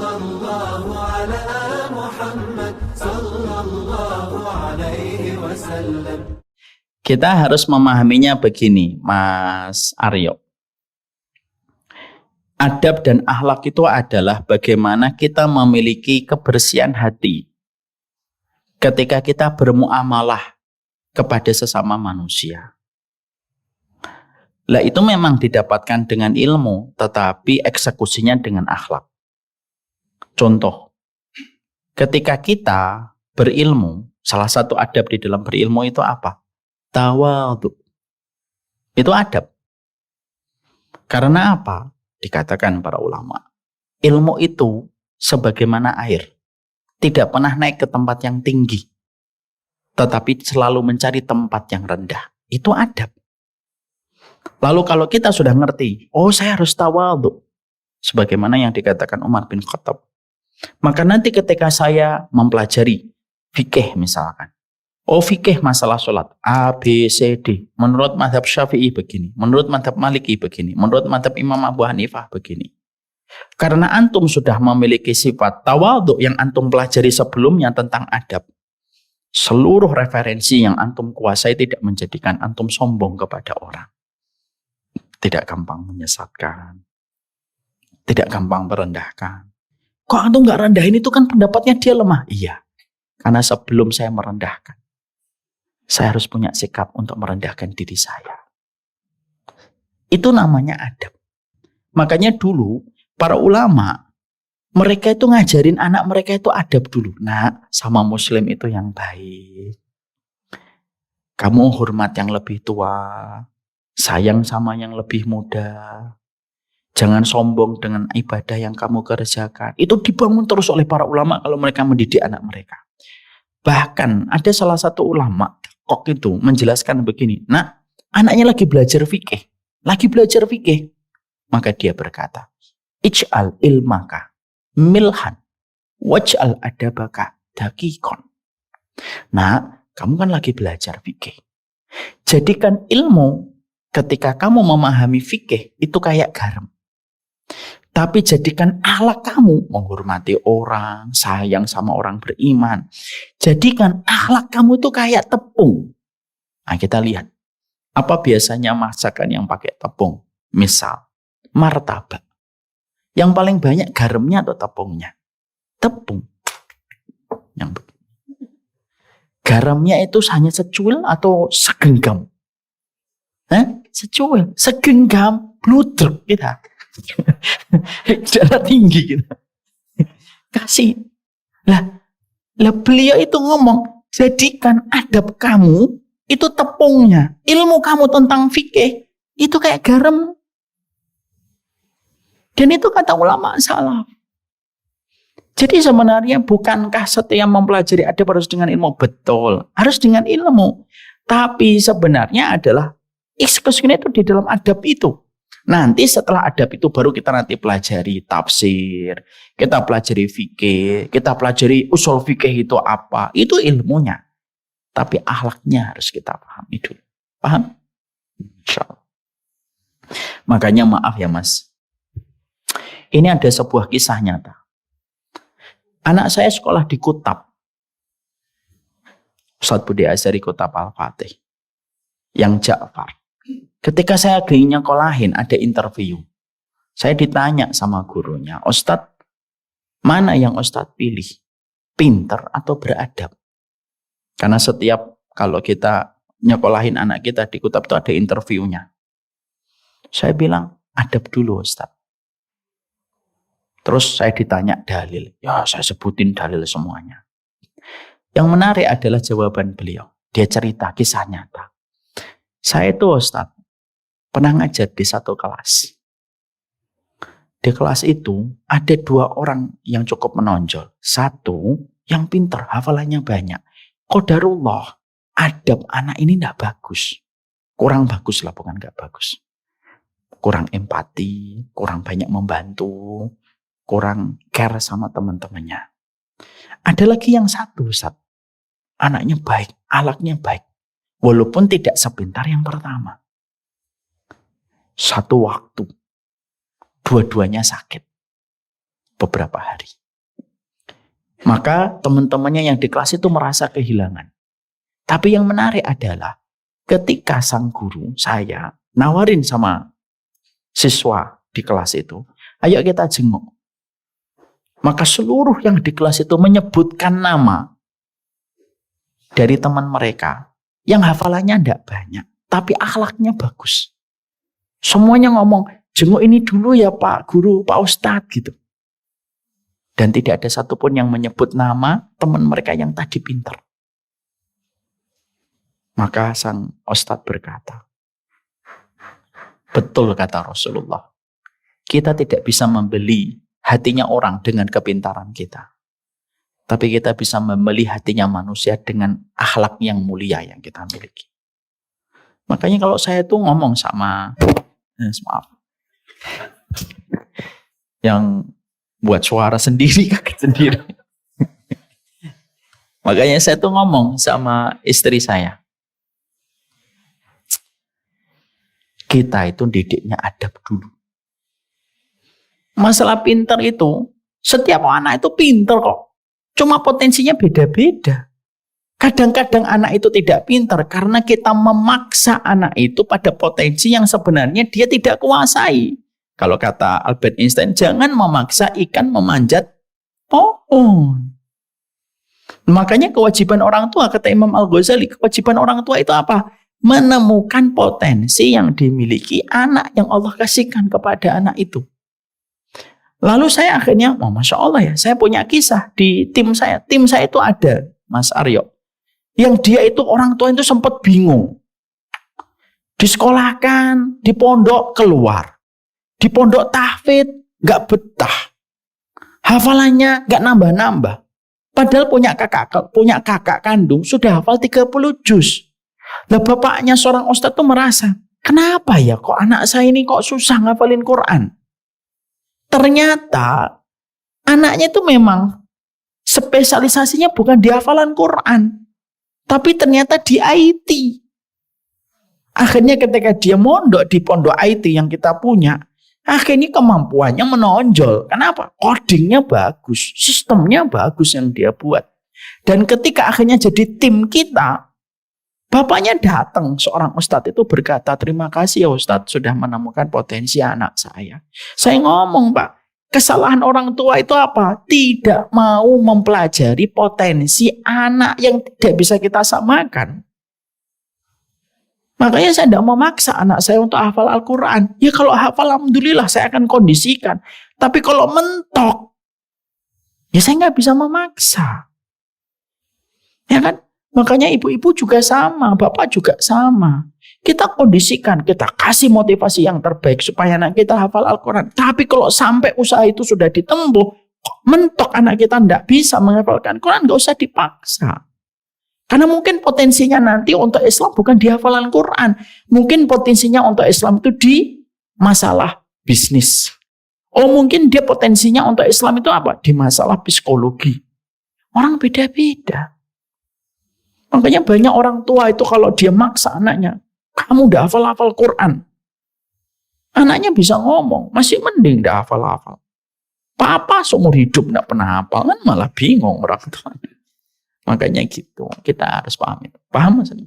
Sallallahu ala Muhammad sallallahu alaihi wasallam. Kita harus memahaminya begini, Mas Aryo. Adab dan akhlak itu adalah bagaimana kita memiliki kebersihan hati ketika kita bermuamalah kepada sesama manusia. Lah itu memang didapatkan dengan ilmu, tetapi eksekusinya dengan akhlak. Contoh, ketika kita berilmu, salah satu adab di dalam berilmu itu apa? Tawadhu. Itu adab. Karena apa? Dikatakan para ulama, ilmu itu sebagaimana air, tidak pernah naik ke tempat yang tinggi, tetapi selalu mencari tempat yang rendah. Itu adab. Lalu kalau kita sudah ngerti, oh saya harus tawadhu, sebagaimana yang dikatakan Umar bin Khattab, maka nanti ketika saya mempelajari fikih misalkan, oh fikih masalah sholat A, B, C, D. Menurut mazhab Syafi'i begini. Menurut mazhab Maliki begini. Menurut mazhab Imam Abu Hanifah begini. Karena antum sudah memiliki sifat tawadhu yang antum pelajari sebelumnya tentang adab. Seluruh referensi yang antum kuasai tidak menjadikan antum sombong kepada orang. Tidak gampang menyesatkan. Tidak gampang merendahkan. Kok antum gak rendahin, itu kan pendapatnya dia lemah. Iya. Karena sebelum saya merendahkan, saya harus punya sikap untuk merendahkan diri saya. Itu namanya adab. Makanya dulu para ulama, mereka itu ngajarin anak mereka itu adab dulu. Nak, sama muslim itu yang baik. Kamu hormat yang lebih tua, sayang sama yang lebih muda. Jangan sombong dengan ibadah yang kamu kerjakan. Itu dibangun terus oleh para ulama kalau mereka mendidik anak mereka. Bahkan ada salah satu ulama kok itu menjelaskan begini, nah anaknya lagi belajar fikih, maka dia berkata, ij'al ilmaka milhan, waj'al adabaka dakikon. Nah, kamu kan lagi belajar fikih, jadikan ilmu ketika kamu memahami fikih itu kayak garam. Tapi jadikan akhlak kamu menghormati orang, sayang sama orang beriman. Jadikan akhlak kamu itu kayak tepung. Nah, kita lihat. Apa biasanya masakan yang pakai tepung? Misal, martabak. Yang paling banyak garamnya atau tepungnya? Tepung. Yang begini. Garamnya itu hanya secuil atau segenggam? Secuil, segenggam, bludruk kita. Darah tinggi gitu. Kasih. Lah beliau itu ngomong, jadikan adab kamu itu tepungnya. Ilmu kamu tentang fikih itu kayak garam. Dan itu kata ulama salaf. Jadi sebenarnya bukankah setiap mempelajari adab harus dengan ilmu? Betul, harus dengan ilmu. Tapi sebenarnya adalah eksekusinya itu di dalam adab itu. Nanti setelah adab itu baru kita nanti pelajari tafsir, kita pelajari fikih, kita pelajari usul fikih itu apa. Itu ilmunya. Tapi akhlaknya harus kita pahami dulu. Paham? Insyaallah. Makanya maaf ya Mas. Ini ada sebuah kisah nyata. Anak saya sekolah di Kutab. Ustadz Budi Azhari Kutab Al-Fatih. Yang Ja'far. Ketika saya ingin nyekolahin, ada interview. Saya ditanya sama gurunya, Ustadz, mana yang Ustadz pilih? Pinter atau beradab? Karena setiap kalau kita nyekolahin anak kita di Kutab itu ada interviewnya. Saya bilang, adab dulu Ustadz. Terus saya ditanya dalil. Ya saya sebutin dalil semuanya. Yang menarik adalah jawaban beliau. Dia cerita kisah nyata. Saya itu Ustadz pernah ngajar di satu kelas. Di kelas itu ada 2 orang yang cukup menonjol. Satu yang pintar, hafalannya banyak. Qadarullah, adab anak ini tidak bagus. Kurang bagus lah, bukan gak bagus. Kurang empati, kurang banyak membantu, kurang care sama teman-temannya. Ada lagi yang satu Ustadz. Anaknya baik, akhlaknya baik. Walaupun tidak sepintar yang pertama. Satu waktu, dua-duanya sakit. beberapa hari. Maka teman-temannya yang di kelas itu merasa kehilangan. Tapi yang menarik adalah ketika sang guru saya nawarin sama siswa di kelas itu, ayo kita jenguk. Maka seluruh yang di kelas itu menyebutkan nama dari teman mereka yang hafalannya tidak banyak, tapi akhlaknya bagus. Semuanya ngomong, jenguk ini dulu ya Pak Guru, Pak Ustadz gitu. Dan tidak ada satupun yang menyebut nama teman mereka yang tadi pintar. Maka sang Ustadz berkata, betul kata Rasulullah, kita tidak bisa membeli hatinya orang dengan kepintaran kita. Tapi kita bisa membeli hatinya manusia dengan akhlak yang mulia yang kita miliki. Makanya kalau saya tuh ngomong sama, maaf, yang buat suara sendiri, kaget sendiri. Makanya saya tuh ngomong sama istri saya, kita itu didiknya adab dulu. Masalah pintar itu, setiap anak itu pintar kok. Cuma potensinya beda-beda. Kadang-kadang anak itu tidak pintar karena kita memaksa anak itu pada potensi yang sebenarnya dia tidak kuasai. Kalau kata Albert Einstein, jangan memaksa ikan memanjat pohon. Makanya kewajiban orang tua, kata Imam Al-Ghazali, kewajiban orang tua itu apa? Menemukan potensi yang dimiliki anak yang Allah kasihkan kepada anak itu. Lalu saya akhirnya, Masya Allah ya, saya punya kisah di tim saya. Tim saya itu ada Mas Aryo, yang dia itu orang tua itu sempat bingung. Disekolahkan, di pondok keluar. Di pondok tahfidz, gak betah. Hafalannya gak nambah-nambah. Padahal punya kakak kandung sudah hafal 30 juz. Lah bapaknya seorang ustadz tuh merasa, kenapa ya kok anak saya ini kok susah ngafalin Quran? Ternyata anaknya itu memang spesialisasinya bukan di hafalan Quran, tapi ternyata di IT. Akhirnya ketika dia mondok di pondok IT yang kita punya, akhirnya kemampuannya menonjol. Kenapa? Codingnya bagus, sistemnya bagus yang dia buat. Dan ketika akhirnya jadi tim kita, bapaknya datang, seorang ustadz itu berkata, terima kasih ya ustadz sudah menemukan potensi anak saya. Saya ngomong, Pak, kesalahan orang tua itu apa? Tidak mau mempelajari potensi anak yang tidak bisa kita samakan. Makanya saya tidak memaksa anak saya untuk hafal Al-Quran. Ya kalau hafal alhamdulillah saya akan kondisikan. Tapi kalau mentok, ya saya nggak bisa memaksa. Ya kan? Makanya ibu-ibu juga sama, bapak juga sama. Kita kondisikan, kita kasih motivasi yang terbaik supaya anak kita hafal Al-Quran. Tapi kalau sampai usaha itu sudah ditempuh, mentok anak kita tidak bisa menghafalkan Quran, nggak usah dipaksa. Karena mungkin potensinya nanti untuk Islam bukan di hafalan Quran. Mungkin potensinya untuk Islam itu di masalah bisnis. Oh mungkin dia potensinya untuk Islam itu apa? Di masalah psikologi. Orang beda-beda. Makanya banyak orang tua itu kalau dia maksa anaknya, kamu udah hafal-hafal Quran. Anaknya bisa ngomong, masih mending udah hafal-hafal. Papa seumur hidup gak pernah hafal, kan malah bingung orang tua. Makanya gitu, kita harus paham itu. Paham maksudnya?